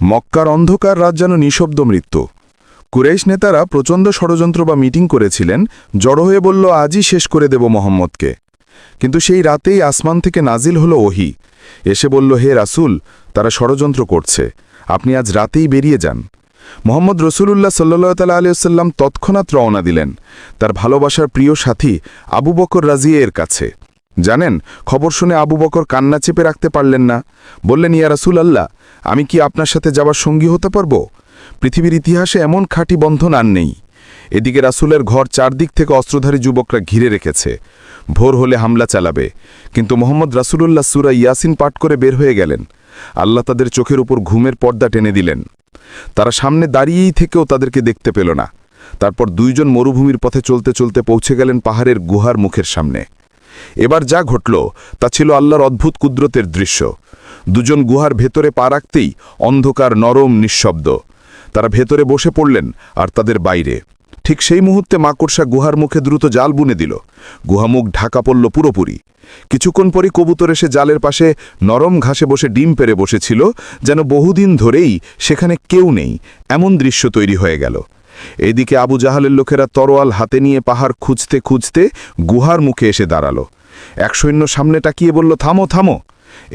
মক্কার অন্ধকার রাত যেন নিঃশব্দ মৃত্যু। কুরাইশ নেতারা প্রচণ্ড ষড়যন্ত্র বা মিটিং করেছিলেন, জড়ো হয়ে বলল আজই শেষ করে দেব মোহাম্মদকে। কিন্তু সেই রাতেই আসমান থেকে নাজিল হলো ওহী, এসে বলল, হে রাসূল, তারা ষড়যন্ত্র করছে, আপনি আজ রাতেই বেরিয়ে যান। মোহাম্মদ রসুলুল্লাহ সাল্লাল্লাহু তাআলা আলাইহি ওয়াসাল্লাম তৎক্ষণাৎ রওনা দিলেন তার ভালোবাসার প্রিয় সাথী আবু বকর রাজিয়ের কাছে। জানেন, খবর শুনে আবু বকর কান্না চেপে রাখতে পারলেন না। বললেন, ইয়া রাসূলাল্লাহ, আমি কি আপনার সাথে যাবার সঙ্গী হতে পারব? পৃথিবীর ইতিহাসে এমন খাঁটি বন্ধন আর নেই। এদিকে রাসূলের ঘর চারদিক থেকে অস্ত্রধারী যুবকরা ঘিরে রেখেছে, ভোর হলে হামলা চালাবে। কিন্তু মোহাম্মদ রাসূলুল্লাহ সূরা ইয়াসিন পাঠ করে বের হয়ে গেলেন। আল্লাহ তাদের চোখের উপর ঘুমের পর্দা টেনে দিলেন। তারা সামনে দাঁড়িয়েই থেকেও তাদেরকে দেখতে পেল না। তারপর দুইজন মরুভূমির পথে চলতে চলতে পৌঁছে গেলেন পাহাড়ের গুহার মুখের সামনে। এবার যা ঘটল তা ছিল আল্লাহর অদ্ভুত কুদরতের দৃশ্য। দুজন গুহার ভেতরে পা রাখতেই অন্ধকার নরম নিঃশব্দ। তারা ভেতরে বসে পড়লেন আর তাদের বাইরে। ঠিক সেই মুহূর্তে মাকড়সা গুহার মুখে দ্রুত জাল বুনে দিল। গুহামুখ ঢাকা পড়ল পুরোপুরি। কিছুক্ষণ পরই কবুতর এসে জালের পাশে নরম ঘাসে বসে ডিম পেড়ে বসেছিল, যেন বহুদিন ধরেই সেখানে কেউ নেই, এমন দৃশ্য তৈরি হয়ে গেল। এদিকে আবু জাহালের লোকেরা তরোয়াল হাতে নিয়ে পাহাড় খুঁজতে খুঁজতে গুহার মুখে এসে দাঁড়ালো। এক সৈন্য সামনে তাকিয়ে বলল, থামো থামো,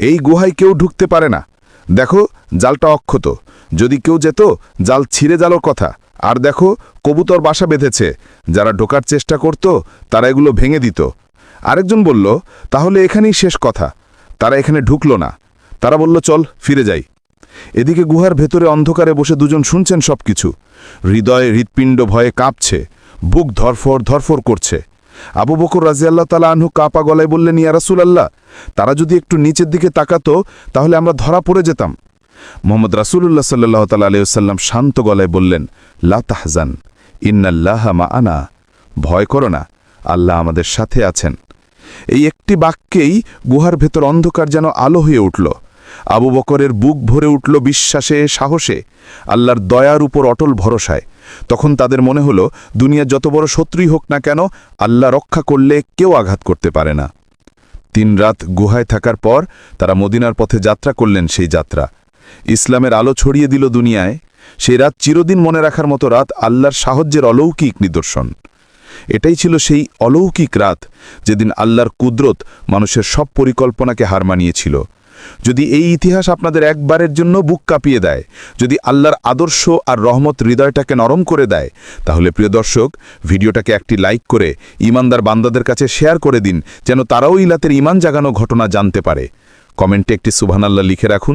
এই গুহায় কেউ ঢুকতে পারে না। দেখো, জালটা অক্ষত, যদি কেউ যেত জাল ছিঁড়ে যাওয়ার কথা। আর দেখো, কবুতর বাসা বেঁধেছে, যারা ঢোকার চেষ্টা করত তারা এগুলো ভেঙে দিত। আরেকজন বলল, তাহলে এখানেই শেষ কথা, তারা এখানে ঢুকল না। তারা বলল, চল ফিরে যাই। এদিকে গুহার ভেতরে অন্ধকারে বসে দুজন শুনছেন সবকিছু। হৃদয়ে হৃৎপিণ্ড ভয়ে কাঁপছে, বুক ধরফর ধরফর করছে। আবু বকর রাদিয়াল্লাহু তাআলা আনহু কাঁপা গলায় বললেন, ইয়া রাসূলাল্লাহ, তারা যদি একটু নিচের দিকে তাকাতো তাহলে আমরা ধরা পড়ে যেতাম। মোহাম্মদ রাসূলুল্লাহ সাল্লাল্লাহু তাআলা আলাইহি ওয়াসাল্লাম শান্ত গলায় বললেন, লা তাহজান, ইন্নাল্লাহা মা'ানা, ভয় করো না, আল্লাহ আমাদের সাথে আছেন। এই একটি বাক্যেই গুহার ভেতর অন্ধকার যেন আলো হয়ে উঠল। আবু বকরের বুক ভরে উঠল বিশ্বাসে, সাহসে, আল্লাহর দয়ার উপর অটল ভরসায়। তখন তাদের মনে হলো, দুনিয়া যত বড় শত্রুই হোক না কেন, আল্লাহ রক্ষা করলে কেউ আঘাত করতে পারে না। 3 রাত গুহায় থাকার পর তারা মদিনার পথে যাত্রা করলেন। সেই যাত্রা ইসলামের আলো ছড়িয়ে দিল দুনিয়ায়। সেই রাত চিরদিন মনে রাখার মতো রাত, আল্লাহর সাহায্যের অলৌকিক নিদর্শন। এটাই ছিল সেই অলৌকিক রাত যেদিন আল্লাহর কুদরত মানুষের সব পরিকল্পনাকে হার মানিয়েছিল। যদি এই ইতিহাস আপনাদের একবারের জন্য বুক কাঁপিয়ে দেয়, যদি আল্লাহর আদর্শ আর রহমত হৃদয়টাকে নরম করে দেয়, তাহলে প্রিয় দর্শক, ভিডিওটাকে একটি লাইক করে ঈমানদার বান্দাদের কাছে শেয়ার করে দিন, যেন তারাও ইলাতের ঈমান জাগানো ঘটনা জানতে পারে। কমেন্টে একটি সুবহানাল্লাহ লিখে রাখুন।